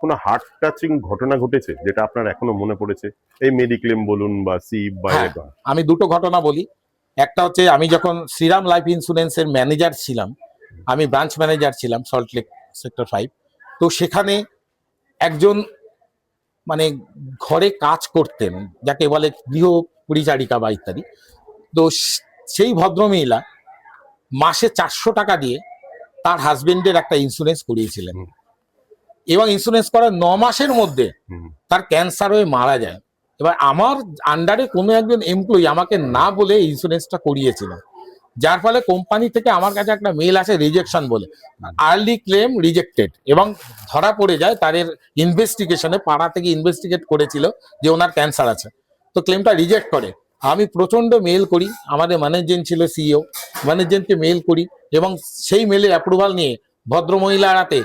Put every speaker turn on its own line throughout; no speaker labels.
কোনো heart touching ঘটনা ঘটেছে যেটা আপনার এখনো মনে পড়েছে? এই মেডিক্লেম বলুন বা সিপ বা
হ্যাঁ,
এরকম।
আমি দুটো ঘটনা বলি। একটা হচ্ছে আমি যখন শ্রীরাম লাইফ ইন্স্যুরেন্সের ম্যানেজার ছিলাম, আমি ব্রাঞ্চ ম্যানেজার ছিলাম সল্টলেক সেক্টর 5। তো সেখানে একজন মানে ঘরে কাজ করতেন, যাকে বলে গৃহ পরিচারিকা বা ইত্যাদি। তো সেই ভদ্রমহিলা মাসে 400 টাকা দিয়ে তার হাজবেন্ডের একটা ইন্স্যুরেন্স করিয়েছিলেন,
হুম।
এবং ইন্স্যুরেন্স করার 9 মাসের মধ্যে
হুম।
তার ক্যান্সার হয়ে মারা যায়। এবার আমার আন্ডারে কোনো একজন এমপ্লয়ি আমাকে না বলে ইন্স্যুরেন্সটা করিয়েছিল, যার ফলে কোম্পানি থেকে আমার কাছে একটা মেল আসে রিজেকশন বলে, আর্লি ক্লেম রিজেক্টেড, এবং ধরা পড়ে যায় তাদের ইনভেস্টিগেশনে, পাড়া থেকে ইনভেস্টিগেট করেছিল যে ওনার ক্যান্সার আছে, তো ক্লেমটা রিজেক্ট করে। আমি প্রচন্ড মেল করি, আমাদের ম্যানেজমেন্ট ছিল সিইও, ম্যানেজমেন্টকে মেল করি, এবং সেই মেলের অ্যাপ্রুভাল নিয়ে ভদ্রমহিলার হাতে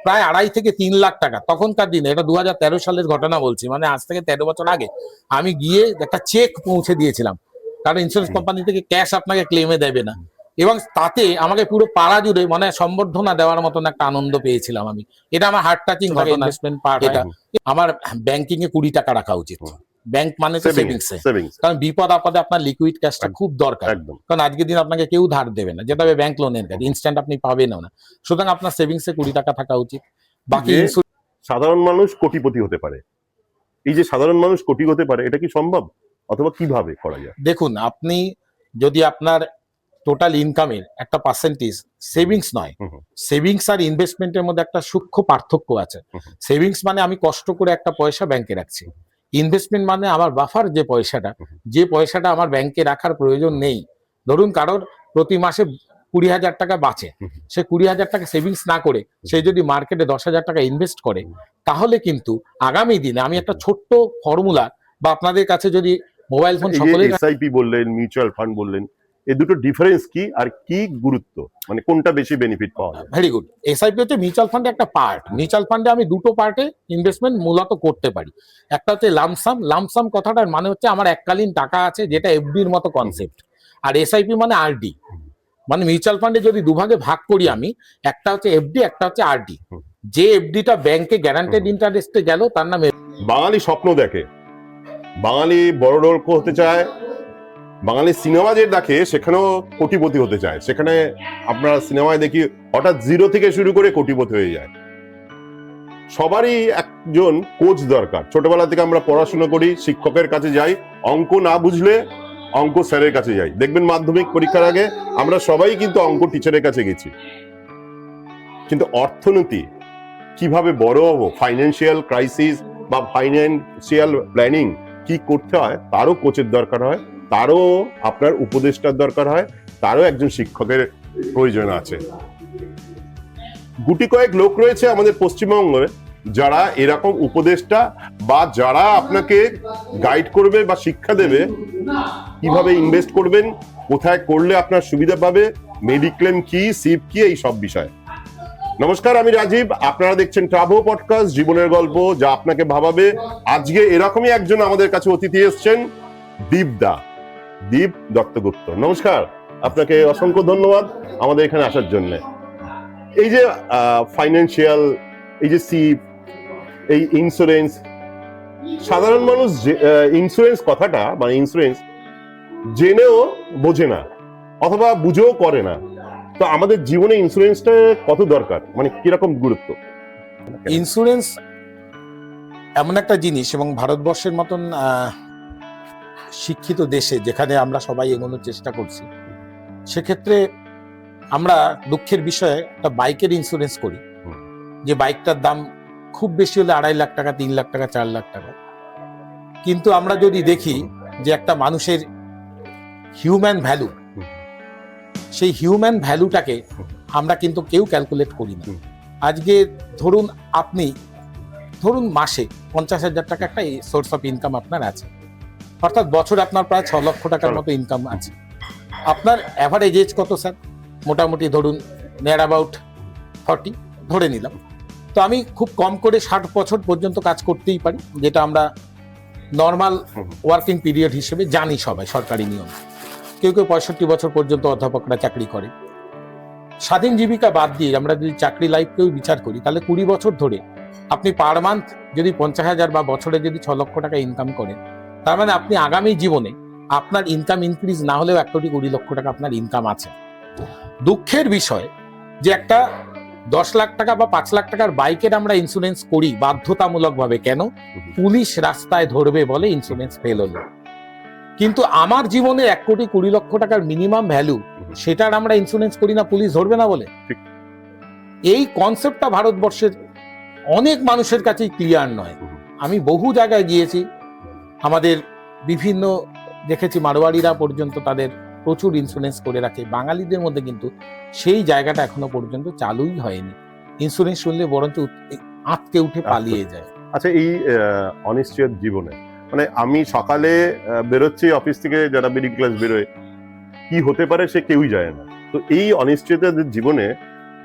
প্রায় 2.5 থেকে 3 লাখ টাকা, তখনকার দিনে, এটা 2013 সালের ঘটনা বলছি, মানে আজ থেকে 13 বছর আগে, আমি গিয়ে একটা চেক পৌঁছে দিয়েছিলাম, কারণ ইন্স্যুরেন্স কোম্পানি থেকে ক্যাশ আপনাকে ক্লেমে দেবে না। এবং তাতে আমাকে পুরো পাড়া জুড়ে মানে সম্বর্ধনা দেওয়ার মতন একটা আনন্দ পেয়েছিলাম আমি। এটা আমার হার্ট টাচিং ইনভেস্টমেন্ট পার্ট। এটা আমার ব্যাংকিং এ 20 টাকা রাখা উচিত। ব্যাংক মানে তো সেভিংস, কারণ বিপদ আপদে আপনার লিকুইড ক্যাশটা খুব দরকার, কারণ আজকের দিন আপনাকে কেউ ধার দেবে না, যেটা ব্যাংক লোনের কাজ ইনস্ট্যান্ট আপনি পাবেন না। সুতরাং আপনার সেভিংসে 20 টাকা থাকা উচিত। বাকি
সাধারণ মানুষ কোটিপতি হতে পারে, এই যে সাধারণ মানুষ কোটি হতে পারে, এটা কি সম্ভব, অথবা কিভাবে করা যায়?
দেখুন, আপনি যদি আপনার টোটাল ইনকামের একটা পার্সেন্টেজ সেভিংস নয়, সেভিংস আর ইনভেস্টমেন্টের মধ্যে একটা সূক্ষ্ম পার্থক্য আছে। সেভিংস মানে আমি কষ্ট করে একটা পয়সা ব্যাংকে রাখছি, ইনভেস্টমেন্ট মানে আমার বাফার যে পয়সাটা আমার ব্যাংকে রাখার প্রয়োজন নেই। ধরুন কারোর প্রতি মাসে 20,000 টাকা বাঁচে, সে 20,000 টাকা সেভিংস না করে সে যদি মার্কেটে 10,000 টাকা ইনভেস্ট করে, তাহলে কিন্তু আগামী দিনে, আমি একটা ছোট্ট ফর্মুলা বা আপনাদের কাছে যদি মোবাইল ফোন সকলেই,
এসআইপি বললেন, মিউচুয়াল ফান্ড বললেন, এই দুটো ডিফারেন্স কি আর কি গুরুত্ব, মানে কোনটা বেশি বেনিফিট পাওয়া যায়?
Very good. এসআইপি হচ্ছে মিউচুয়াল ফান্ডের একটা পার্ট। মিউচুয়াল ফান্ডে আমি দুটো পার্টে ইনভেস্টমেন্ট মূলত করতে পারি। একটা হচ্ছে লামসাম। লামসাম কথাটার মানে হচ্ছে আমার এককালীন টাকা আছে, যেটা এফডির মতো কনসেপ্ট। আর এসআইপি মানে আরডি। মানে মিউচুয়াল ফান্ডে যদি দুভাগে ভাগ করি আমি, একটা হচ্ছে এফডি, একটা হচ্ছে আরডি। যে এফডিটা ব্যাংকে গ্যারান্টেড ইন্টারেস্টে গেল তার নামে।
বাঙালি স্বপ্ন দেখে, বাঙালি বড় লোক হতে চায়, বাঙালি সিনেমা যে দেখে সেখানেও কোটিপতি হতে চায়। সেখানে আপনারা সিনেমায় দেখি হঠাৎ জিরো থেকে শুরু করে কোটিপতি হয়ে যায়। সবারই একজন কোচ দরকার। ছোটবেলা থেকে আমরা পড়াশোনা করি, শিক্ষকের কাছে যাই, অঙ্ক না বুঝলে অঙ্ক স্যারের কাছে যাই। দেখবেন মাধ্যমিক পরীক্ষার আগে আমরা সবাই কিন্তু অঙ্ক টিচারের কাছে গেছি। কিন্তু অর্থনীতি কিভাবে বড় হবো, ফাইন্যান্সিয়াল ক্রাইসিস বা ফাইন্যান্সিয়াল প্ল্যানিং কি করতে হয়, তারও কোচের দরকার হয়, তারও আপনার উপদেষ্টার দরকার হয়, তারও একজন শিক্ষকের প্রয়োজন আছে। গুটি কয়েক লোক রয়েছে আমাদের পশ্চিমবঙ্গে যারা এরকম উপদেষ্টা বা যারা আপনাকে গাইড করবে বা শিক্ষা দেবে কিভাবে ইনভেস্ট করবেন, কোথায় করলে আপনার সুবিধা পাবে, মেডিক্লেম কি, সিপ কি, এই সব বিষয়। নমস্কার, আমি রাজীব, আপনারা দেখছেন ট্রাভো পডকাস্ট, জীবনের গল্প যা আপনাকে ভাবাবে। আজকে এরকমই একজন আমাদের কাছে অতিথি এসছেন, দীপ দত্তগুপ্ত। নমস্কার, আপনাকে অসংখ্য ধন্যবাদ আমাদের এখানে আসার জন্য। এই যে ফাইন্যান্সিয়াল, এই যে সিপ, এই ইন্স্যুরেন্স, সাধারণ মানুষ ইন্স্যুরেন্স কথাটা মানে ইন্স্যুরেন্স জেনেও বোঝে না অথবা বুঝেও করে না। তো আমাদের জীবনে ইন্স্যুরেন্সটা কত দরকার, মানে কিরকম গুরুত্ব?
ইন্স্যুরেন্স এমন একটা জিনিস, এবং ভারতবর্ষের মতন শিক্ষিত দেশে যেখানে আমরা সবাই এগোনোর চেষ্টা করছি, সেক্ষেত্রে আমরা দুঃখের বিষয়ে একটা বাইকের ইন্স্যুরেন্স করি, যে বাইকটার দাম খুব বেশি হলে 2.5 লাখ টাকা, 3 লাখ টাকা, 4 লাখ টাকা। কিন্তু আমরা যদি দেখি যে একটা মানুষের হিউম্যান ভ্যালু, সেই হিউম্যান ভ্যালুটাকে আমরা কিন্তু কেউ ক্যালকুলেট করি না। আজকে ধরুন মাসে 50,000 টাকা একটা সোর্স অফ ইনকাম আপনার আছে, অর্থাৎ বছর আপনার প্রায় 6 লক্ষ টাকার মতো ইনকাম আছে। আপনার অ্যাভারেজ এজ কত স্যার? মোটামুটি ধরুন নিয়ার অ্যাবাউট 40 ধরে নিলাম। তো আমি খুব কম করে 60 বছর পর্যন্ত কাজ করতেই পারি, যেটা আমরা নর্মাল ওয়ার্কিং পিরিয়ড হিসেবে জানি সবাই, সরকারি নিয়ম। কেউ 65 বছর পর্যন্ত অধ্যাপকরা চাকরি করে। স্বাধীন জীবিকা বাদ দিয়ে আমরা যদি চাকরি লাইফকেও বিচার করি, তাহলে 20 বছর ধরে আপনি পার মান্থ যদি 50,000 বা বছরে যদি 6 লক্ষ টাকা ইনকাম করেন, তার মানে আপনি আগামী জীবনে আপনার ইনকাম ইনক্রিজ না হলেও 1 কোটি 20 লক্ষ টাকা আপনার ইনকাম আছে। দুঃখের বিষয় যে একটা 10 লাখ টাকা বা 5 লাখ টাকার বাইকের আমরা ইন্স্যুরেন্স করি বাধ্যতামূলকভাবে, কেন? পুলিশ রাস্তায় ধরবে বলে ইন্স্যুরেন্স ফেল হলো। কিন্তু আমার জীবনে 1 কোটি 20 লক্ষ টাকার মিনিমাম ভ্যালু, সেটার আমরা ইন্স্যুরেন্স করি না, পুলিশ ধরবে না বলে। এই কনসেপ্টটা ভারতবর্ষের অনেক মানুষের কাছেই ক্লিয়ার নয়। আমি বহু জায়গায় গিয়েছি, আমাদের বিভিন্ন দেখেছি মারোয়াড়িরা পর্যন্ত তাদের প্রচুর ইন্স্যুরেন্স করে রাখে, বাঙালিদের মধ্যে কিন্তু সেই জায়গাটা এখনো পর্যন্ত চালুই হয়নি। ইন্স্যুরেন্স শুনলে বরঞ্চ আঁতকে উঠে পালিয়ে যায়।
আচ্ছা, এই অনিশ্চয়ত জীবনে মানে আমি সকালে বেরোচ্ছি অফিস থেকে, যারা মিডিল ক্লাস বেরোয়, কি হতে পারে সে কেউই যায় না। তো এই অনিশ্চয়তার জীবনে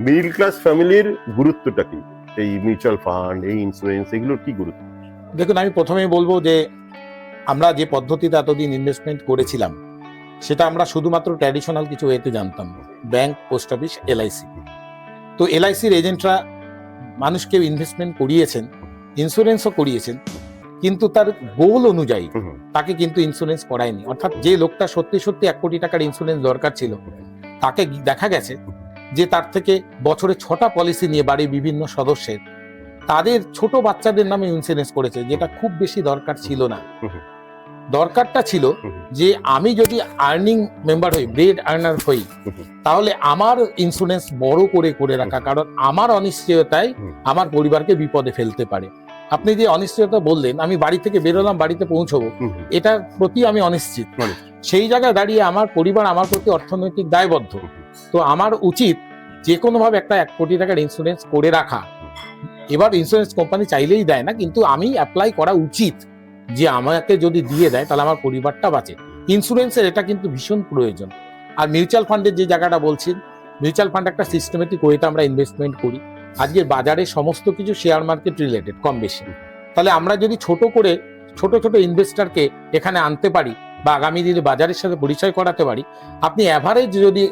মিডিল ক্লাস ফ্যামিলির গুরুত্বটা কি? এই মিউচুয়াল ফান্ড, এই ইন্স্যুরেন্স, এগুলোর কি গুরুত্ব?
দেখুন, আমি প্রথমেই বলবো যে আমরা যে পদ্ধতিতে এতদিন ইনভেস্টমেন্ট করেছিলাম, সেটা আমরা শুধুমাত্র ট্র্যাডিশনাল কিছু ওয়েতে জানতাম, ব্যাংক, পোস্ট অফিস, এলআইসি। তো এলআইসির এজেন্টরা মানুষকে ইনভেস্টমেন্ট করিয়েছেন, ইন্স্যুরেন্সও করিয়েছেন, কিন্তু তার গোল অনুযায়ী তাকে কিন্তু ইন্স্যুরেন্স করায়নি। অর্থাৎ যে লোকটা সত্যি সত্যি 1 কোটি টাকার ইন্স্যুরেন্স দরকার ছিল, তাকে দেখা গেছে যে তার থেকে বছরে 6টা পলিসি নিয়ে বাড়ির বিভিন্ন সদস্যের তাদের ছোট বাচ্চাদের নামে ইন্স্যুরেন্স করেছে, যেটা খুব বেশি দরকার ছিল না। দরকারটা ছিল যে আমি যদি আর্নিং মেম্বার হই, ব্রেড আর্নার হই, তাহলে আমার ইন্স্যুরেন্স বড় করে করে রাখা, কারণ আমার অনিশ্চয়তায় আমার পরিবারকে বিপদে ফেলতে পারে। আপনি যে অনিশ্চয়তা বললেন, আমি বাড়ি থেকে বেরোলাম, বাড়িতে পৌঁছবো, এটার প্রতি আমি অনিশ্চিত। সেই জায়গায় দাঁড়িয়ে আমার পরিবার আমার প্রতি অর্থনৈতিক দায়বদ্ধ। তো আমার উচিত যে কোনোভাবে একটা 1 কোটি টাকার ইন্স্যুরেন্স করে রাখা। এবার ইন্স্যুরেন্স কোম্পানি চাইলেই দেয় না, কিন্তু আমি অ্যাপ্লাই করা উচিত যে আমাকে যদি দিয়ে দেয় তাহলে আমার পরিবারটা বাঁচে। ইন্স্যুরেন্সের এটা কিন্তু ভীষণ প্রয়োজন। আর মিউচুয়াল ফান্ডের যে জায়গাটা বলছি, মিউচুয়াল ফান্ড একটা সিস্টেমেটিক ওয়েতে আমরা ইনভেস্টমেন্ট করি। আজকের বাজারে সমস্ত কিছু শেয়ার মার্কেট রিলেটেড কম বেশি। তাহলে আমরা যদি ছোট করে ছোট ছোট ইনভেস্টরকে এখানে আনতে পারি বা আগামী দিনে বাজারের সাথে পরিচয় করাতে পারি, আপনি অ্যাভারেজ যদি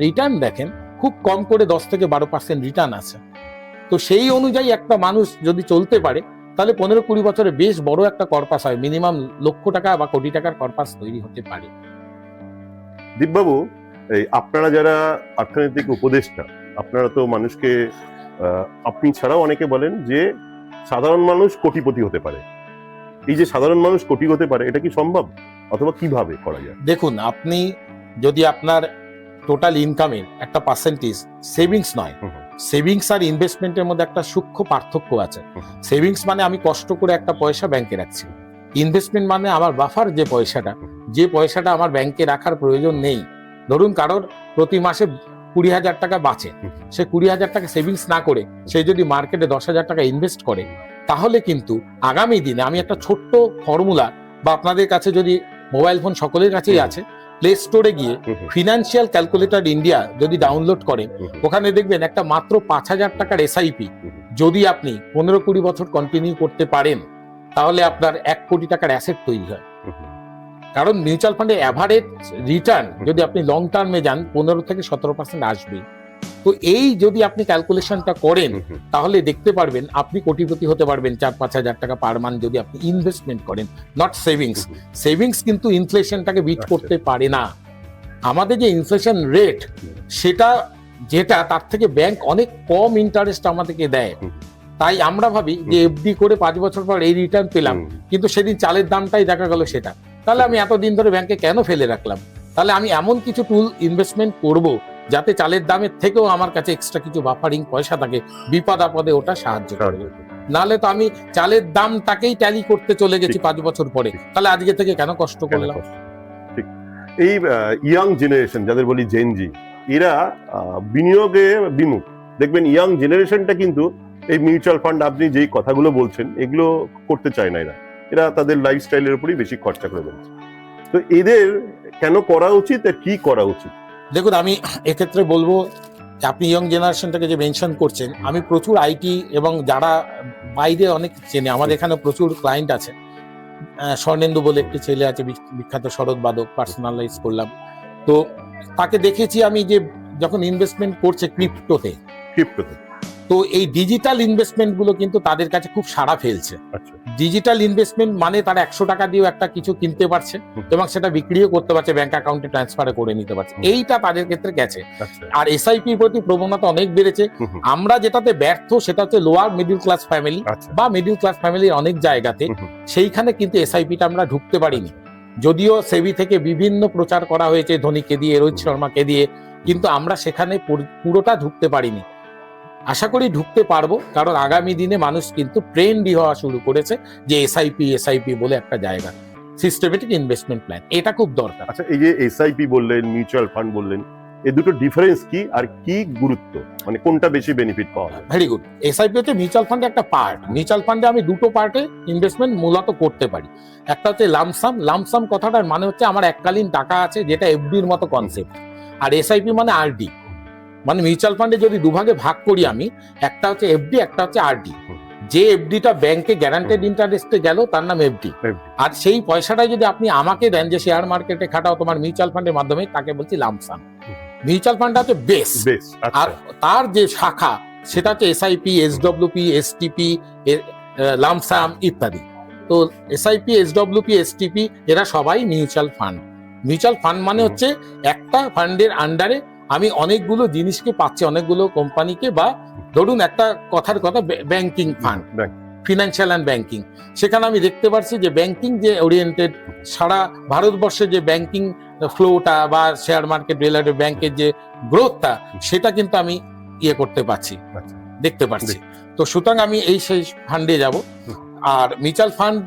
রিটার্ন দেখেন, খুব কম করে 10 থেকে 12% রিটার্ন আছে। তো সেই অনুযায়ী একটা মানুষ যদি চলতে পারে, তাহলে 15-20 বছরে বেশ বড় একটা কর্পাস হয়, মিনিমাম লক্ষ টাকা বা কোটি টাকার কর্পাস তৈরি হতে পারে।
দীপবাবু, এই আপনারা যারা অর্থনৈতিক উপদেষ্টা, আপনারা তো মানুষকে, আপনি ছাড়াও অনেকে বলেন যে সাধারণ মানুষ কোটিপতি হতে পারে। এই যে সাধারণ মানুষ কোটি হতে পারে, এটা কি সম্ভব, অথবা কিভাবে করা যায়?
দেখুন, আপনি যদি আপনার টোটাল ইনকামের একটা পার্সেন্টেজ সেভিংস নয়, সেভিংস আর ইনভেস্টমেন্টের মধ্যে একটা সূক্ষ্ম পার্থক্য আছে। সেভিংস মানে আমি কষ্ট করে একটা পয়সা ব্যাংকে রাখছি, ইনভেস্টমেন্ট মানে আমার বাফার যে পয়সাটা আমার ব্যাংকে রাখার প্রয়োজন নেই। ধরুন কারোর প্রতি মাসে 20,000 টাকা বাঁচে, সে 20,000 টাকা সেভিংস না করে সে যদি মার্কেটে 10,000 টাকা ইনভেস্ট করে, তাহলে কিন্তু আগামী দিনে আমি একটা ছোট্ট ফর্মুলা, বা আপনাদের কাছে যদি মোবাইল ফোন সকলের কাছেই আছে, প্লে স্টোরে গিয়ে ফিনান্সিয়াল ক্যালকুলেটর ইন্ডিয়া যদি ডাউনলোড করেন, ওখানে দেখবেন একটা মাত্র 5,000 টাকার এসআইপি যদি আপনি 15-20 বছর কন্টিনিউ করতে পারেন, তাহলে আপনার 1 কোটি টাকার অ্যাসেট তৈরি হয়। কারণ মিউচুয়াল ফান্ডে অ্যাভারেজ রিটার্ন যদি আপনি লং টার্মে যান 15 থেকে 17% আসবে। তো এই যদি আপনি ক্যালকুলেশনটা করেন, তাহলে দেখতে পারবেন আপনি কোটিপতি হতে পারবেন 4-5 হাজার টাকা পার মান্থ যদি আপনি ইনভেস্টমেন্ট করেন, নট সেভিংস। সেভিংস কিন্তু ইনফ্লেশনটাকে বিট করতে পারে না। আমাদের যে ইনফ্লেশন রেট, সেটা যেটা তার থেকে ব্যাংক অনেক কম ইন্টারেস্ট আমাদেরকে দেয়। তাই আমরা ভাবি যে এফডি করে 5 বছর পর এই রিটার্ন পেলাম, কিন্তু সেদিন চালের দামটাই দেখা গেল সেটা, তাহলে আমি এতদিন ধরে ব্যাংকে কেন ফেলে রাখলাম? তাহলে আমি এমন কিছু টুল ইনভেস্টমেন্ট করব যাতে চালের দামের থেকেও আমার কাছে এক্সট্রা কিছু বাফারিং পয়সা থাকে, বিপদ আপদে ওটা সাহায্য করবে। নাহলে তো আমি চালের দামটাকেই ট্যালি করতে চলে গেছি 5 বছর পরে, তাহলে আজকে থেকে কেন কষ্ট করলাম?
ঠিক। এই ইয়াং জেনারেশন যাদের বলি জেনজি, এরা বিনিয়োগে বিমুখ। দেখবেন ইয়াং জেনারেশনটা কিন্তু এই মিউচুয়াল ফান্ড, আপনি যেই কথাগুলো বলছেন, এগুলো করতে চায় না। এরা তাদের লাইফস্টাইলের উপরই বেশি খরচা করে ফেলছে। তো এদের কেন করা উচিত আর কি করা উচিত?
দেখুন, আমি এক্ষেত্রে বলবো, আপনি ইয়ং জেনারেশনটাকে যে মেনশন করছেন, আমি প্রচুর আইটি এবং যারা বাইরে অনেক চেনে, আমাদের এখানে প্রচুর ক্লায়েন্ট আছে। স্বর্ণেন্দু বলে একটি ছেলে আছে, বিখ্যাত শরৎ বাদক, পার্সোনালাইজ করলাম। তো তাকে দেখেছি আমি যে যখন ইনভেস্টমেন্ট করছে ক্রিপ্টোতে, তো এই ডিজিটাল ইনভেস্টমেন্ট গুলো কিন্তু তাদের কাছে খুব সাড়া ফেলছে।
আচ্ছা
ডিজিটাল ইনভেস্টমেন্ট মানে তারা 100 টাকা দিয়েও একটা কিছু কিনতে পারছে এবং সেটা বিক্রিও করতে পারছে, ব্যাংক অ্যাকাউন্টে ট্রান্সফার করে নিতে পারছে। এইটা তাদের ক্ষেত্রে গেছে।
আচ্ছা
আর এসআইপির প্রতি প্রবণতা অনেক বেড়েছে। আমরা যেটাতে ব্যর্থ সেটা হচ্ছে লোয়ার মিডল ক্লাস ফ্যামিলি
আচ্ছা
বা মিডল ক্লাস ফ্যামিলির অনেক জায়গাতে সেইখানে কিন্তু এসআইপিটা আমরা ঢুকতে পারিনি। যদিও সেবি থেকে বিভিন্ন প্রচার করা হয়েছে ধোনিকে দিয়ে, রোহিত শর্মাকে দিয়ে, কিন্তু আমরা সেখানে পুরোটা ঢুকতে পারিনি। আশা করি ঢুকতে পারবো, কারণ আগামী দিনে মানুষ কিন্তু ট্রেন্ডই হওয়া শুরু করেছে যে এসআইপি বলে একটা জায়গা, সিস্টেমেটিক ইনভেস্টমেন্ট প্ল্যান, এটা খুব দরকার।
আচ্ছা, এই যে এসআইপি বললেন, মিউচুয়াল ফান্ড বললেন, এই দুটো ডিফারেন্স কি আর কি গুরুত্ব, মানে কোনটা বেশি বেনিফিট পাওয়া যায়?
Very good. এসআইপি হচ্ছে মিউচুয়াল ফান্ডের একটা পার্ট। মিউচুয়াল ফান্ডে আমি দুটো পার্টে ইনভেস্টমেন্ট মূলত করতে পারি। একটা হচ্ছে লামসাম। লামসাম কথাটার মানে হচ্ছে আমার এককালীন টাকা আছে, যেটা এফডির মতো কনসেপ্ট। আর এসআইপি মানে আরডি। মানে মিউচুয়াল ফান্ডে যদি দুভাগে ভাগ করি আমি, একটা হচ্ছে এফডি, একটা হচ্ছে আরডি। যে এফডিটা ব্যাংকে গ্যারান্টেড ইন্টারেস্টে গেল তার নাম এফডি। আর সেই পয়সাটা যদি আপনি আমাকে দেন যে শেয়ার মার্কেটে খাটাও তোমার মিউচুয়াল ফান্ডের মাধ্যমে, তাকে বলছি লামসাম। মিউচুয়াল ফান্ডটা হচ্ছে বেস। আর তার যে শাখা সেটা হচ্ছে এসআইপি, এসডব্লিউপি, এসটিপি, লামসাম ইত্যাদি। তো এসআইপি, এসডব্লিউপি, এসটিপি এরা সবাই মিউচুয়াল ফান্ড। মিউচুয়াল ফান্ড মানে হচ্ছে একটা ফান্ডের আন্ডারে আমি অনেকগুলো জিনিসকে পাচ্ছি, অনেকগুলো কোম্পানিকে, বা ধরুন একটা কথার কথা banking fund, financial and banking. সেখানে আমি দেখতে পাচ্ছি যে ব্যাংকিং যে ওরিয়েন্টেড, সারা ভারতবর্ষে যে ব্যাংকিং ফ্লোটা বা শেয়ার মার্কেট রিলেটেড ব্যাংকের যে গ্রোথটা, সেটা কিন্তু আমি করতে পারছি, দেখতে পাচ্ছি। তো সুতরাং আমি এই সেই ফান্ডে যাব। আর মিউচুয়াল ফান্ড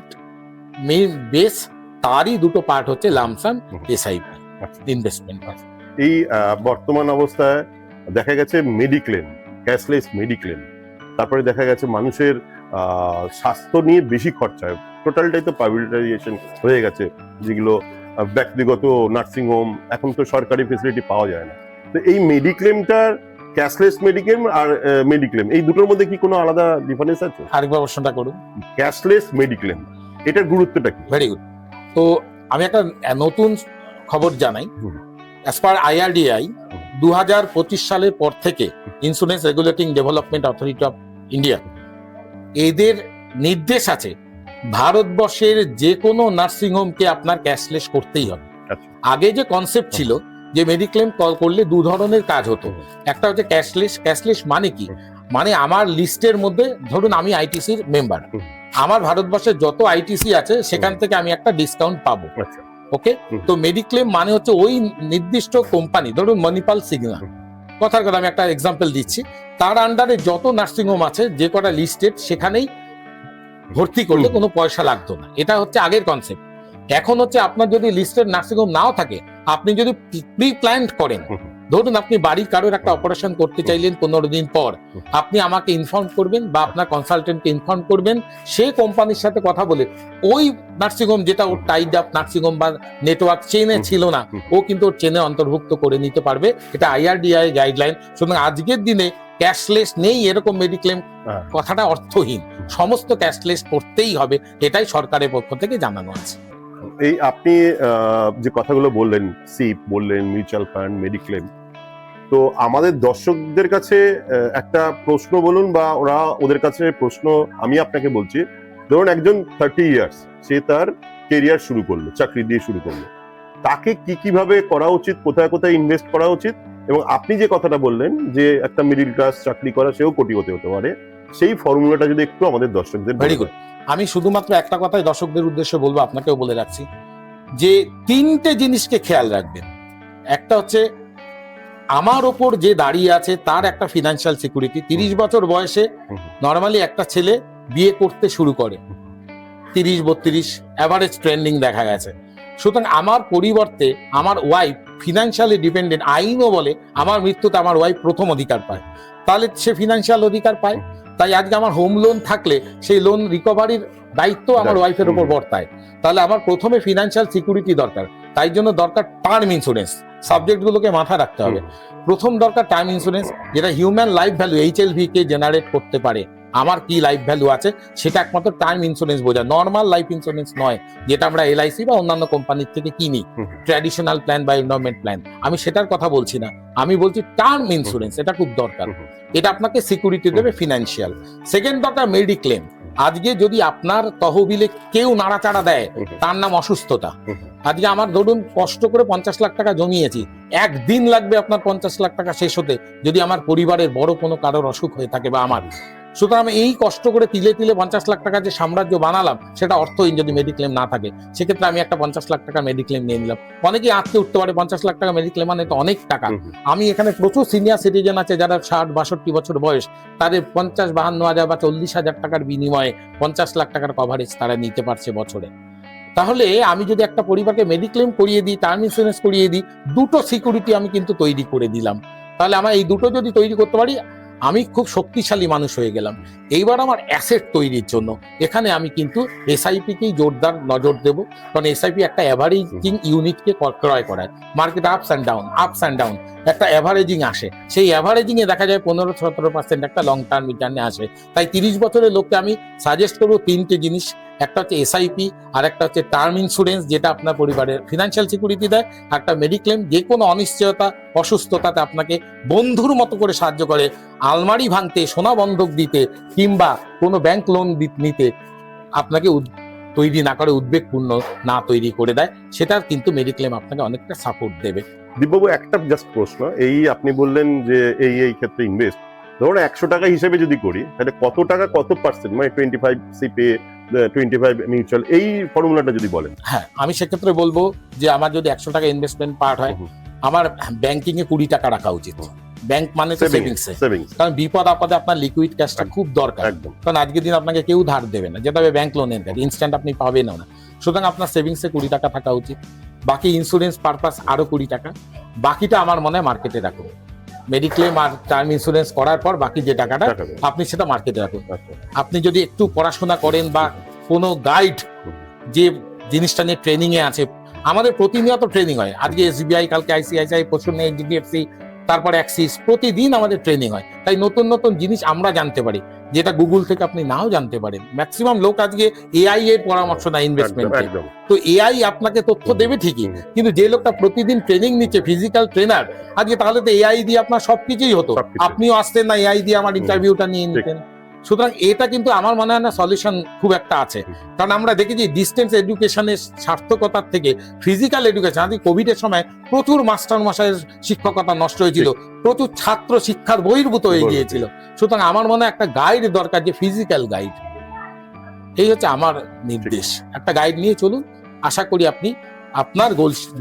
বেস, তারই দুটো পার্ট হচ্ছে লামসাম, এসআইপি ইনভেস্টমেন্ট।
এই বর্তমান অবস্থায় দেখা গেছে মেডিক্লেম, ক্যাশলেস মেডিক্লেম, তারপরে দেখা গেছে মানুষের স্বাস্থ্য নিয়ে বেশি খরচা, টোটালটাই তো প্রাইভেটাইজেশন হয়ে গেছে, যেগুলো ব্যক্তিগত নার্সিং হোম, এখন তো সরকারি ফেসিলিটি পাওয়া যায় না। তো এই মেডিক্লেমটার, ক্যাশলেস মেডিক্লেম আর মেডিক্লেম, এই দুটোর মধ্যে কি কোনো আলাদা ডিফারেন্স আছে?
আরেকবার প্রশ্নটা করুন।
ক্যাশলেস মেডিক্লেম, এটার গুরুত্বটা কি?
Very good. তো আমি একটা নতুন খবর জানাই। অ্যাজ পার আইআরডিআই 2025 সালের পর থেকে insurance regulating development authority of India, এদের নির্দেশ আছে ভারতবর্ষের যে কোনো নার্সিংহোমকে আপনার ক্যাশলেস করতেই হবে। আগে যে কনসেপ্ট ছিল যে মেডিক্লেম কল করলে দু ধরনের কাজ হতো। একটা হচ্ছে ক্যাশলেস। ক্যাশলেস মানে কি? মানে আমার লিস্টের মধ্যে, ধরুন আমি আইটিসির মেম্বার, আমার ভারতবর্ষের যত আইটিসি আছে সেখান থেকে আমি একটা ডিসকাউন্ট পাবো। ওকে, তো মেডিক্লেম মানে হচ্ছে ওই নির্দিষ্ট কোম্পানি, ধরুন মণিপাল সিগন্যাল, কথার কথা আমি একটা এক্সাম্পল দিচ্ছি, তার আন্ডারে যত নার্সিংহোম আছে, যে কটা লিস্টেড, সেখানেই ভর্তি করলে কোনো পয়সা লাগতো না। এটা হচ্ছে আগের কনসেপ্ট। এখন হচ্ছে আপনার যদি লিস্টেড নার্সিংহোম নাও থাকে, আপনি যদি প্রি প্ল্যান্ড করেন, ধরুন আপনি বাড়ির কারোর একটা অপারেশন করতে চাইলেন 15 দিন পর, আপনি আমাকে ইনফর্ম করবেন বা আপনার কনসালটেন্টকে ইনফর্ম করবেন, সে কোম্পানির সাথে কথা বলে ওই নার্সিংহোম যেটা ওর টাইড আপ নার্সিংহোম বা নেটওয়ার্ক চেনে ছিল না, ও কিন্তু ওর চেনে অন্তর্ভুক্ত করে নিতে পারবে। এটা আইআরডিআই গাইডলাইন। সুতরাং আজকের দিনে ক্যাশলেস নেই এরকম মেডিক্লেম কথাটা অর্থহীন। সমস্ত ক্যাশলেস করতেই হবে, এটাই সরকারের পক্ষ থেকে জানানো আছে।
এই আপনি যে কথাগুলো বললেন, সিপ বললেন, মিউচুয়াল ফান্ড, মেডিক্লেম, তো আমাদের দর্শকদের কাছে একটা প্রশ্ন বলুন, বা ওদের কাছে প্রশ্ন আমি আপনাকে বলছি। ধরুন একজন 30 ইয়ার্স, সে তার কেরিয়ার শুরু করলো, চাকরি দিয়ে শুরু করলো, তাকে কিভাবে করা উচিত, কোথায় কোথায় ইনভেস্ট করা উচিত, এবং আপনি যে কথাটা বললেন যে একটা মিডিল ক্লাস চাকরি করা, সেও কোটিপতি হতে পারে, সেই ফর্মুলাটা যদি একটু আমাদের দর্শকদের।
Very good. আমি শুধুমাত্র একটা কথাই দর্শকদের উদ্দেশ্যে বলবো, আপনাকেও বলে রাখছি, যে 3টে জিনিসকে খেয়াল রাখবেন। একটা হচ্ছে আমার ওপর যে দাঁড়িয়ে আছে তার একটা ফিনান্সিয়াল সিকিউরিটি। 30 বছর বয়সে নর্মালি একটা ছেলে বিয়ে করতে শুরু করে, 30-32 অ্যাভারেজ ট্রেন্ডিং দেখা গেছে। সুতরাং আমার পরিবর্তে আমার ওয়াইফ ফিনান্সিয়ালি ডিপেন্ডেন্ট, আইনও বলে আমার মৃত্যুতে আমার ওয়াইফ প্রথম অধিকার পায়, তাহলে সে ফিনান্সিয়াল অধিকার পায়। তাই আজকে আমার হোম লোন থাকলে সেই লোন রিকভারির দায়িত্ব আমার ওয়াইফের উপর বর্তায়। তাহলে আমার প্রথমে ফিনান্সিয়াল সিকিউরিটি দরকার, তাই জন্য দরকার টার্ম ইন্স্যুরেন্স। সাবজেক্টগুলোকে মাথায় রাখতে হবে। প্রথম দরকার টার্ম ইন্স্যুরেন্স, যেটা হিউম্যান লাইফ ভ্যালু HLV কে জেনারেট করতে পারে, আমার কি লাইফ ভ্যালু আছে সেটা একমাত্র টার্ম ইন্স্যুরেন্স বোঝায়, নর্মাল লাইফ ইন্স্যুরেন্স নয় যেটা আমরা এলআইসি বা অন্যান্য কোম্পানির থেকে কিনি, ট্র্যাডিশনাল প্ল্যান বা এন্ডাওমেন্ট প্ল্যান। আমি সেটার কথা বলছি না, আমি বলছি টার্ম ইন্স্যুরেন্স, এটা খুব দরকার। এটা আপনাকে সিকিউরিটি দেবে ফিনান্সিয়াল। সেকেন্ড দরকার মেডিক্লেম। আজকে যদি আপনার তহবিলে কেউ নাড়াচাড়া দেয়, তার নাম অসুস্থতা। আজকে আমার ধরুন কষ্ট করে 50 লাখ টাকা জমিয়েছি, একদিন লাগবে আপনার 50 লাখ টাকা শেষ হতে যদি আমার পরিবারের বড় কোনো কারোর অসুখ হয়ে থাকে বা আমার। সুতরাং এই কষ্ট করে তিলে তিলে 50 লাখ টাকা যে সাম্রাজ্য বানালাম সেটা অর্থহীন যদি মেডিক্লেম না থাকে। সেক্ষেত্রে আমি একটা 50 লাখ টাকা মেডিক্লেম নিয়ে নিলাম। অনেকেই আঁকতে উঠতে পারে 50 লাখ টাকা মেডিক্লেম মানে তো অনেক টাকা। আমি এখানে প্রচুর সিনিয়র সিটিজেন আছে যারা 60-62 বছর বয়স, তাদের 50-52 হাজার বা 40,000 টাকার বিনিময়ে 50 লাখ টাকার কভারেজ তারা নিতে পারছে বছরে। তাহলে আমি যদি একটা পরিবারকে মেডিক্লেম করিয়ে দিই, টার্ম ইন্স্যুরেন্স করিয়ে দিই, দুটো সিকিউরিটি আমি কিন্তু তৈরি করে দিলাম। তাহলে আমার এই দুটো যদি তৈরি করতে পারি, আমি খুব শক্তিশালী মানুষ হয়ে গেলাম। এইবার আমার অ্যাসেট তৈরির জন্য এখানে আমি কিন্তু এসআইপি-কেই জোরদার নজর দেব, কারণ এসআইপি একটা অ্যাভারেজিং ইউনিটকে ক্রয় করায়। মার্কেট আপস অ্যান্ড ডাউন একটা অ্যাভারেজিং আসে, সেই অ্যাভারেজিং এ দেখা যায় 15-17% একটা লং টার্ম রিটার্নে আসে। তাই 30 বছরের লোককে আমি সাজেস্ট করবো 3টে জিনিস, একটা হচ্ছে এসআইপি, আর একটা হচ্ছে টার্ম ইন্স্যুরেন্স যেটা আপনার পরিবারের ফিনান্সিয়াল সিকিউরিটি দেয়, একটা মেডিক্লেম যে কোনো অনিশ্চয়তা অসুস্থতাতে আপনাকে বন্ধুর মতো করে সাহায্য করে, আলমারি ভাঙতে, সোনা বন্ধক দিতে কিংবা কোনো ব্যাংক লোন নিতে আপনাকে তৈরি না করে, উদ্বেগপূর্ণ না তৈরি করে দেয়। সেটার কিন্তু মেডিক্লেম আপনাকে অনেকটা সাপোর্ট দেবে।
দীপবাবু, একটা জাস্ট প্রশ্ন, এই আপনি বললেন যে এই ক্ষেত্রে ইনভেস্ট, ধরুন 100 টাকা হিসেবে যদি করি তাহলে কত টাকা কত পার্সেন্ট, মানে 25 সিপে 25 মিউচুয়াল, এই ফর্মুলাটা যদি বলেন।
হ্যাঁ, আমি সেক্ষেত্রে বলবো যে আমার যদি 100 টাকা ইনভেস্টমেন্ট পার্ট হয়, আমার ব্যাংকিং এ 20 টাকা রাখা উচিত। ব্যাংক মানে তো সেভিংস, কারণ বিপদ আপদে আপনার লিকুইড ক্যাশটা খুব দরকার। কারণ আজকের দিন আপনাকে কেউ ধার দেবে না, যেটা ব্যাংক লোনের দেয় ইনস্ট্যান্ট আপনি পাবেন না। সুতরাং আপনার সেভিংসে 20 টাকা থাকা উচিত। বাকি ইন্স্যুরেন্স পারপাস আরো 20 টাকা, বাকিটা আমার মনে হয় মার্কেটে রাখুন। মেডিক্লেম আর টার্ম ইন্স্যুরেন্স করার পর বাকি যে টাকাটা আপনি সেটা মার্কেটে রাখুন। আপনি যদি একটু পড়াশোনা করেন বা কোনো গাইড যে জিনিসটা নিয়ে ট্রেনিং এ আছে, আমাদের প্রতিনিয়ত ট্রেনিং হয়। আজকে এসবিআই, কালকে আইসিআইসিআই, পরশু এইচডিএফসি, তারপরে অ্যাক্সিস, প্রতিদিন আমাদের ট্রেনিং হয়। তাই নতুন নতুন জিনিস আমরা জানতে পারি যেটা গুগল থেকে আপনি নাও জানতে পারেন। ম্যাক্সিমাম লোক আজকে এআই এর পরামর্শ নেয় ইনভেস্টমেন্টে। তো এআই আপনাকে তথ্য দেবে ঠিকই, কিন্তু যে লোকটা প্রতিদিন ট্রেনিং নিচ্ছে, ফিজিক্যাল ট্রেনার, আজকে তাহলে তো এআই দিয়ে আপনার সবকিছুই হতো, আপনিও আসতেন না এআই দিয়ে আমার ইন্টারভিউটা নিয়ে নিতেন। সুতরাং এটা কিন্তু আমার মনে হয় না সলিউশন খুব একটা আছে। কারণ আমরা দেখেছি ডিস্টেন্স এডুকেশনের সার্থকতার থেকে ফিজিক্যাল এডুকেশন, আজকে কোভিড এর সময় প্রচুর মাস্টার মশাইয়ের শিক্ষকতা নষ্ট হয়েছিল, প্রচুর ছাত্র শিক্ষার বহির্ভূত হয়ে গিয়েছিল। সুতরাং আমার মনে হয় একটা গাইড দরকার, যে ফিজিক্যাল গাইড। এই হচ্ছে আমার নির্দেশ, একটা গাইড নিয়ে চলুন, আশা করি আপনি আপনার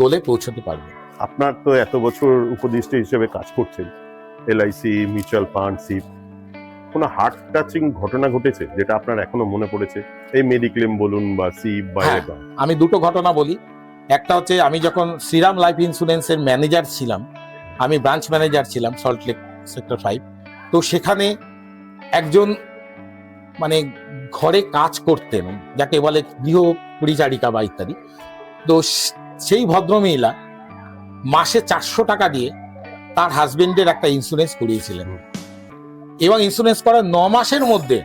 গোলে পৌঁছতে পারবেন।
আপনার তো এত বছর উপদেষ্টা হিসেবে কাজ করছেন, এলআইসি, মিউচুয়াল ফান্ড, সিপ, কোনো হার্ট টাচিং ঘটনা ঘটেছে যেটা আপনার এখনো মনে পড়েছে? এই মেডিক্লেম বলুন বা সিপ বা এটা।
আমি দুটো ঘটনা বলি। একটা হচ্ছে আমি যখন শ্রীরাম লাইফ ইন্স্যুরেন্সের ম্যানেজার ছিলাম, আমি ব্রাঞ্চ ম্যানেজার ছিলাম সল্টলেক সেক্টর 5। তো সেখানে একজন মানে ঘরে কাজ করতেন, যাকে বলে গৃহ পরিচারিকা বা ইত্যাদি। তো সেই ভদ্রমহিলা মাসে 400 টাকা দিয়ে তার হাজবেন্ডের একটা ইন্স্যুরেন্স করিয়েছিলেন, এবং ইন্স্যুরেন্স করার 9 মাসের মধ্যে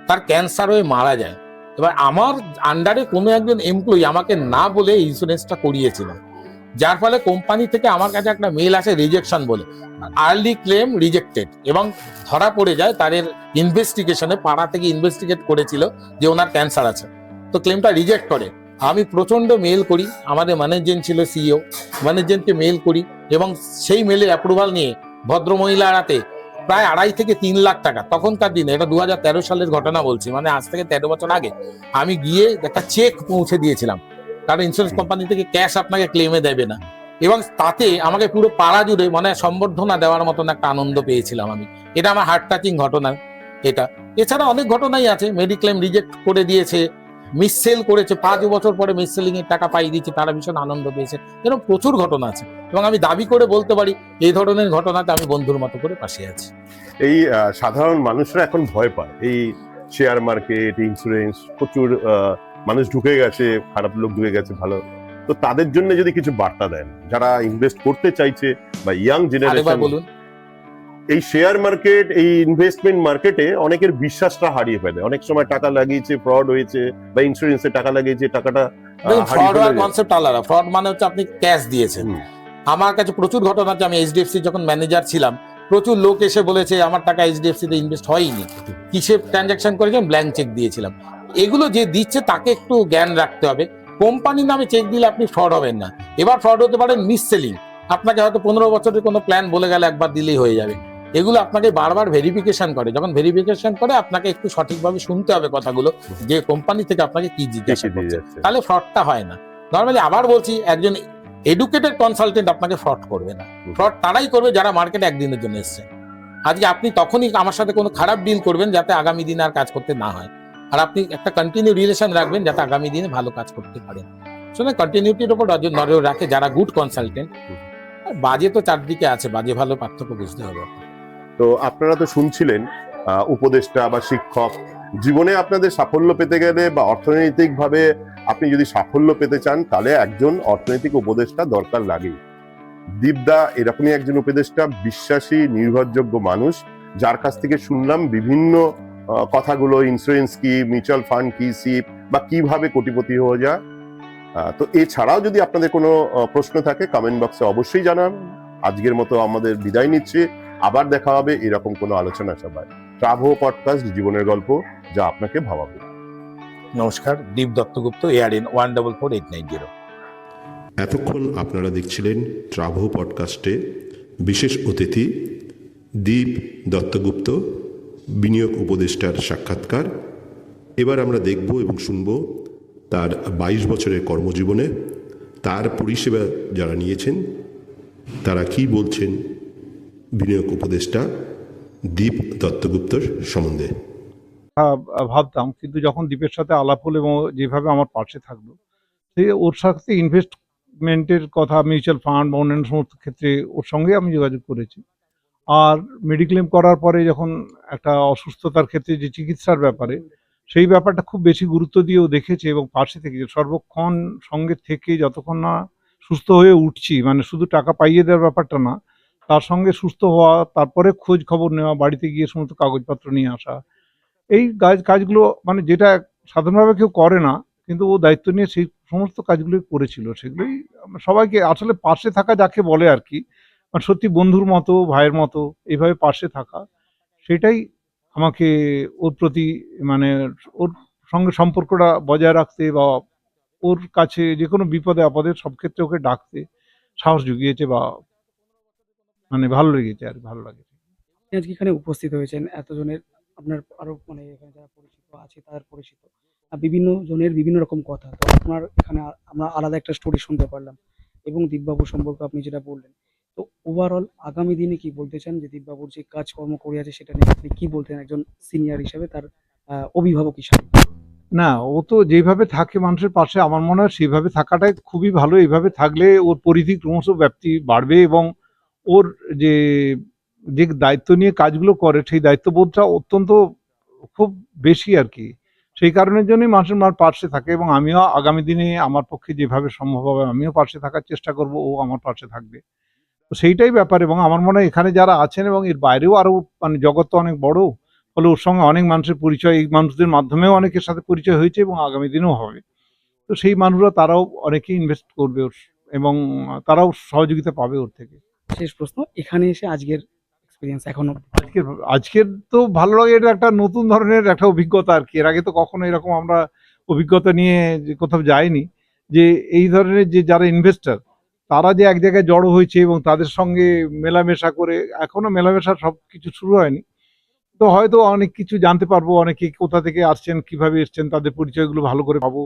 তার ক্যান্সার হয়ে মারা যায়। এবার আমার আন্ডারে কোনো একজন এমপ্লয়ি আমাকে না বলে ইন্স্যুরেন্সটা করিয়েছিল, যার ফলে কোম্পানি থেকে আমার কাছে একটা মেল আসে রিজেকশন বলে, আর্লি ক্লেম রিজেক্টেড, এবং ধরা পড়ে যায় তাদের ইনভেস্টিগেশনে, পাড়া থেকে ইনভেস্টিগেট করেছিল যে ওনার ক্যান্সার আছে, তো ক্লেমটা রিজেক্ট করে। আমি প্রচন্ড মেল করি, আমাদের ম্যানেজমেন্ট ছিল সিইও, ম্যানেজমেন্টকে মেল করি, এবং সেই মেলের অ্যাপ্রুভাল নিয়ে ভদ্রমহিলার হাতে প্রায় 2.5 থেকে 3 লাখ টাকা, তখনকার দিনে, এটা 2013 সালের ঘটনা বলছি, মানে আজ থেকে 13 বছর আগে, আমি গিয়ে একটা চেক পৌঁছে দিয়েছিলাম। কারণ ইন্স্যুরেন্স কোম্পানি থেকে ক্যাশ আপনাকে ক্লেমে দেবে না, এবং তাতে আমাকে পুরো পাড়া জুড়ে মানে সম্বর্ধনা দেওয়ার মতন একটা আনন্দ পেয়েছিলাম আমি। এটা আমার হার্ট টাচিং ঘটনা এটা। এছাড়া অনেক ঘটনাই আছে, মেডিক্লেম রিজেক্ট করে দিয়েছে, মিসসেল করেছে, 5 বছর পরে মিসসেলিং এর টাকা পাই দিয়েছে, তারা ভীষণ আনন্দ পেয়েছে। এরকম প্রচুর ঘটনা আছে, এবং আমি দাবি করে বলতে পারি এই ধরনের ঘটনাতে আমি বন্ধুর মতো করে পাশে আছি।
এই সাধারণ মানুষরা এখন ভয় পায়, এই শেয়ার মার্কেট, ইন্স্যুরেন্স, প্রচুর মানুষ ঢুকে গেছে, খারাপ লোক ঢুকে গেছে, ভালো, তো তাদের জন্য যদি কিছু বার্তা দেন যারা ইনভেস্ট করতে চাইছে বা ইয়াং জেনারেশন।
বলুন।
এই শেয়ার মার্কেট, এই ইনভেস্টমেন্ট মার্কেটে অনেকের বিশ্বাসটা হারিয়ে ফেলে। অনেক সময় টাকা লাগিয়েছে, ফ্রড হয়েছে, বা ইন্স্যুরেন্সে টাকা লাগিয়েছে, টাকাটা হারিয়ে
ফ্রড হওয়ার
ফেলে।
কনসেপ্ট আলাদা। ফ্রড মানে হচ্ছে আপনি ক্যাশ দিয়েছেন।
হুম,
আমার কাছে প্রচুর ঘটনা আছে, আমি এইচডিএফসি যখন ম্যানেজার ছিলাম, প্রচুর লোক এসে বলেছে আমার টাকা এইচডিএফসি তে ইনভেস্ট হয়নি, কিসে ট্রানজাকশন করেছেন, ব্ল্যাঙ্ক চেক দিয়েছিলাম। এগুলো যে দিচ্ছে তাকে একটু জ্ঞান রাখতে হবে। কোম্পানির নামে চেক দিলে আপনি ফ্রড হবেন না। এবার ফ্রড হতে পারেন মিস সেলিং, আপনাকে হয়তো 15 বছরের কোনো প্ল্যান বলে গেলে একবার দিলেই হয়ে যাবে। এগুলো আপনাকে বারবার ভেরিফিকেশন করে, যখন ভেরিফিকেশন করে আপনাকে একটু সঠিকভাবে শুনতে হবে কথাগুলো, যে কোম্পানি থেকে আপনাকে কি জিজ্ঞাসা
ঠিকই দিয়ে
করছে,
যাচ্ছে।
তাহলে ফ্রডটা হয় না। নর্মালি আবার বলছি, একজন এডুকেটেড কনসালটেন্ট আপনাকে ফ্রড করবে না। ফ্রড তারাই করবে যারা মার্কেটে একদিনের জন্য এসছে। আজকে আপনি তখনই আমার সাথে কোনো খারাপ ডিল করবেন যাতে আগামী দিনে আর কাজ করতে না হয়, আর আপনি একটা কন্টিনিউ রিলেশন রাখবেন যাতে আগামী দিনে ভালো কাজ করতে পারেন। শুনে কন্টিনিউটির উপর নজর রাখে যারা গুড কনসালটেন্ট। আর বাজে তো চারদিকে আছে, বাজে ভালো পার্থক্য বুঝতে হবে।
তো আপনারা তো শুনছিলেন উপদেষ্টা বা শিক্ষক। জীবনে আপনাদের সাফল্য পেতে গেলে বা অর্থনৈতিক ভাবে আপনি যদি সাফল্য পেতে চান, তাহলে একজন অর্থনৈতিক উপদেষ্টা দরকার লাগে। দীপদা এরকমই একজন উপদেষ্টা, বিশ্বাসী, নির্ভরযোগ্য মানুষ, যার কাছ থেকে শুনলাম বিভিন্ন কথাগুলো, ইন্স্যুরেন্স কি, মিউচুয়াল ফান্ড কি, সিপ, বা কিভাবে কোটিপতি হয়ে যায়। তো এছাড়াও যদি আপনাদের কোনো প্রশ্ন থাকে কমেন্ট বক্সে অবশ্যই জানান। আজকের মতো আমাদের বিদায় নিচ্ছি। আবার দেখা হবে এরকম কোনো আলোচনা সভায়। ট্রাভো পডকাস্ট, জীবনের গল্প যা আপনাকে ভাবাবে।
নমস্কার, দীপ দত্তগুপ্ত, ARN 144890।
এতক্ষণ আপনারা দেখছিলেন ট্রাভো পডকাস্টে বিশেষ অতিথি দীপ দত্তগুপ্ত, বিনিয়োগ উপদেষ্টার সাক্ষাৎকার। এবার আমরা দেখব এবং শুনব তার 22 বছরের কর্মজীবনে তার পরিষেবা যারা নিয়েছেন তারা কি বলছেন বিনিয়োগ উপদেষ্টা দীপ দত্তগুপ্তর সম্বন্ধে।
ভাবতাম, কিন্তু যখন দীপের সাথে আলাপ হলো এবং যেভাবে আমার পাশে থাকলো, সে ওর সাথে ইনভেস্টমেন্টের কথা, মিউচুয়াল ফান্ড বা অন্যান্য সমস্ত ক্ষেত্রে ওর সঙ্গে আমি যোগাযোগ করেছি। আর মেডিক্লেম করার পরে যখন একটা অসুস্থতার ক্ষেত্রে যে চিকিৎসার ব্যাপারে, সেই ব্যাপারটা খুব বেশি গুরুত্ব দিয়েও দেখেছে এবং পাশে থেকে সর্বক্ষণ সঙ্গে থেকে যতক্ষণ না সুস্থ হয়ে উঠছি, মানে শুধু টাকা পাইয়ে দেওয়ার ব্যাপারটা না, তার সঙ্গে সুস্থ হওয়া, তারপরে খোঁজ খবর নেওয়া, বাড়িতে গিয়ে সমস্ত কাগজপত্র নিয়ে আসা, এই কাজগুলো মানে যেটা সাধারণভাবে কেউ করে না, কিন্তু ও দায়িত্ব নিয়ে সেই সমস্ত কাজগুলোই করেছিল। সেগুলোই সবাইকে আসলে পাশে থাকা যাকে বলে আর কি, মানে সত্যি বন্ধুর মতো, ভাইয়ের মতো এইভাবে পাশে থাকা, সেটাই আমাকে ওর প্রতি, মানে ওর সঙ্গে সম্পর্কটা বজায় রাখতে বা ওর কাছে যে কোনো বিপদে আপদে সব ক্ষেত্রে ওকে ডাকতে সাহস জুগিয়েছে, বা মানে ভালো লেগেছে আর ভালো লাগে।
আপনি আজকে এখানে উপস্থিত হয়েছেন এতজনের, আপনার আরো মানে এখানে যারা পরিচিত আছে তাদের পরিচিত, বিভিন্ন জনের বিভিন্ন রকম কথা। তো আপনার এখানে আমরা আলাদা একটা স্টোরি শুনতে পারলাম, এবং দীপবাবু সম্পর্কে আপনি যেটা বললেন। তো ওভারঅল আগামী দিনে কি বলতে চান, যে দীপবাবুর যে কাজকর্ম করে আছে সেটা নিয়ে আপনি কি বলতেন একজন সিনিয়র হিসেবে, তার অভিভাবক হিসাবে?
না, ও তো যেভাবে থাকে মানুষের পাশে, আমার মনে হয় সেভাবে থাকাটাই খুবই ভালো। এইভাবে থাকলে ওর পরিধি ক্রমশ ব্যাপ্তি বাড়বে এবং ওর যে যে দায়িত্ব নিয়ে কাজগুলো করে সেই দায়িত্ববোধটা অত্যন্ত খুব বেশি আর কি। সেই কারণের জন্যই মানুষের পাশে থাকে, এবং আমিও আগামী দিনে আমার পক্ষে যেভাবে সম্ভব হবে আমিও পাশে থাকার চেষ্টা করব, ও আমার পাশে থাকবে। তো সেইটাই ব্যাপার। এবং আমার মনে হয় এখানে যারা আছেন এবং এর বাইরেও আরো, মানে জগৎ তো অনেক বড়, ফলে ওর সঙ্গে অনেক মানুষের পরিচয়, এই মানুষদের মাধ্যমেও অনেকের সাথে পরিচয় হয়েছে এবং আগামী দিনেও হবে। তো সেই মানুষরা তারাও অনেকেই ইনভেস্ট করবে ওর, এবং তারাও সহযোগিতা পাবে ওর থেকে।
শেষ প্রশ্ন, এখানে এসে আজকের এক্সপিরিয়েন্স এখনো?
আজকের তো ভালো লাগে, এটা একটা নতুন ধরনের একটা অভিজ্ঞতা আর কি। এর আগে তো কখনো এরকম আমরা অভিজ্ঞতা নিয়ে যে কোথাও যাইনি, যে এই ধরনের যে যারা ইনভেস্টর তারা যে এক জায়গায় জড়ো হয়েছে এবং তাদের সঙ্গে মেলামেশা করে, এখনো মেলামেশা সব কিছু শুরু হয়নি, তো হয়তো অনেক কিছু জানতে পারবো, অনেকে কোথা থেকে আসছেন, কিভাবে এসছেন, তাদের পরিচয়গুলো ভালো করে পাবো,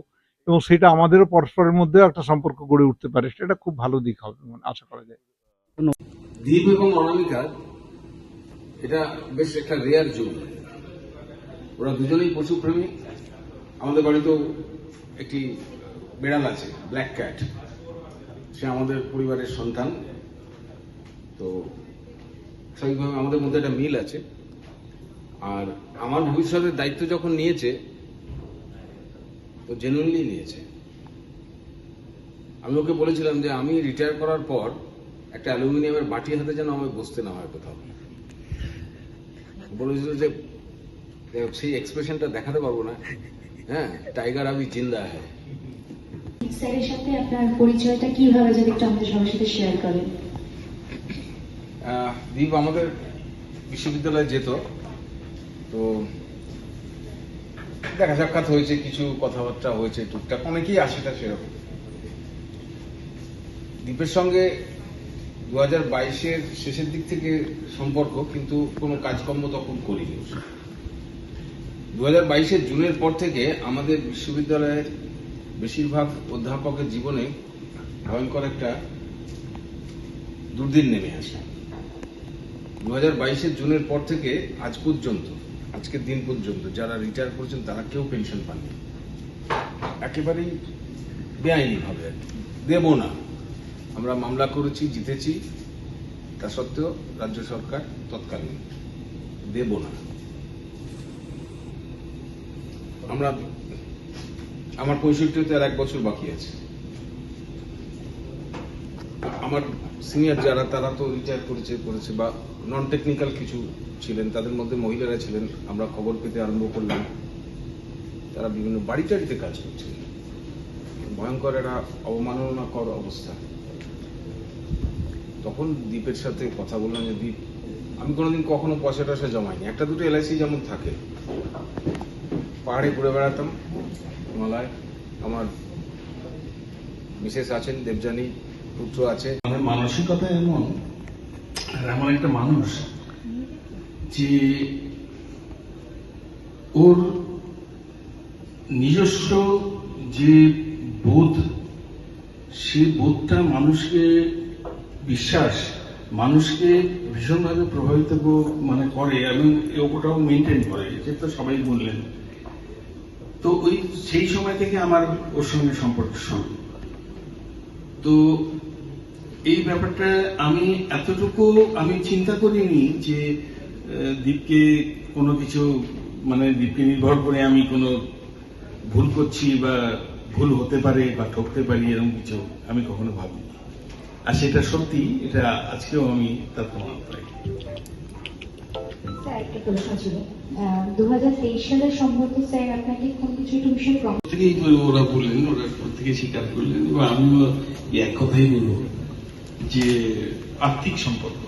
এবং সেটা আমাদেরও পরস্পরের মধ্যেও একটা সম্পর্ক গড়ে উঠতে পারে। সেটা খুব ভালো দিক হবে আশা করা যায়।
দীপ এবং অনামিকা এটা বেশ একটা রেয়ার যুগ। ওরা দুজনেই পশুপ্রেমী। আমাদের বাড়িতেও একটি বেড়াল আছে, ব্ল্যাক ক্যাট, সে আমাদের পরিবারের সন্তান। তো স্বাভাবিকভাবে আমাদের মধ্যে একটা মিল আছে। আর আমার ভবিষ্যতের দায়িত্ব যখন নিয়েছে, তো জেনুইনলি নিয়েছে। আমি ওকে বলেছিলাম যে আমি রিটায়ার করার পর একটা অ্যালুমিনিয়ামের বাটি হাতে যেন আমায় বসতে না হয় কোথাও। বলেছিল যে সেই এক্সপ্রেশনটা দেখাতে পারবো না, হ্যাঁ, টাইগার আবি জিন্দা হ্যায়।
স্যারের সাথে আপনার পরিচয়টা কিভাবে যদি একটু আমাদের সবার সাথে শেয়ার করেন।
দীপ আমাদের বিশ্ববিদ্যালয়ে যেত, তো দেখা সাক্ষাৎ হয়েছে, কিছু কথাবার্তা হয়েছে টুকটাক, অনেকেই আসে না সেরকম। দীপের সঙ্গে 2022-এর শেষের দিক থেকে সম্পর্ক, কিন্তু কোনো কাজকর্ম তখন করিনি। 2022-এর জুনের পর থেকে আমাদের বিশ্ববিদ্যালয়ের বেশিরভাগ অধ্যাপকের জীবনে ভয়ঙ্কর একটা দুর্দিন নেমে আসে। 2022-এর জুনের পর থেকে আজ পর্যন্ত, আজকের দিন পর্যন্ত যারা রিটায়ার করেছেন তারা কেউ পেনশন পাননি, একেবারেই বেআইনি ভাবে। দেব না, আমরা মামলা করেছি, জিতেছি, তা সত্ত্বেও রাজ্য সরকার তৎকালীন দেব না। আমার 65-তে আর 1 বছর বাকি আছে। আমার সিনিয়র যারা তারা তো রিটায়ার করেছে বা নন টেকনিক্যাল কিছু ছিলেন, তাদের মধ্যে মহিলারা ছিলেন। আমরা খবর পেতে আরম্ভ করলাম তারা বিভিন্ন বাড়িতে কাজ করছেন। ভয়ঙ্কর একটা অবমাননাকর অবস্থা। তখন দীপের সাথে কথা বললাম যে দীপ, আমি কোনোদিন কখনো পয়সা টয়সা জমাইনি, একটা দুটো LIC যেমন থাকে, পাহাড়ে ঘুরে বেড়াতাম, হিমালয়। আমার মিসেস আছেন, দেবযানী, পুত্র আছে।
মানে মানসিকতা এমন, আর এমন একটা মানুষ যে ওর নিজস্ব যে বোধ, সে বোধটা মানুষকে, বিশ্বাস মানুষকে ভীষণভাবে প্রভাবিত মানে করে এবং ওটাও মেনটেন করে, যেটা সবাই বললেন। তো ওই সেই সময় থেকে আমার ওর সঙ্গে সম্পর্ক শুরু। তো এই ব্যাপারটা আমি এতটুকু আমি চিন্তা করিনি যে দীপকে কোনো কিছু, মানে দীপকে নির্ভর করে আমি কোনো ভুল করছি বা ভুল হতে পারে বা ঠকতে পারি, এরকম কিছু আমি কখনো ভাবিনি। আর সেটা সত্যি, এটা আজকেও আমি তার প্রমাণ পাই।
স্যার একটা প্রশ্ন ছিল, 2023 সালের সম্পর্কে স্যার আপনাকে কোন কিছু একটু বিষয়
প্রত্যেকেই ওরা বললেন, ওরা প্রত্যেকে স্বীকার করলেন, এবং আমিও এক কথাই বলবো যে আর্থিক সম্পর্ক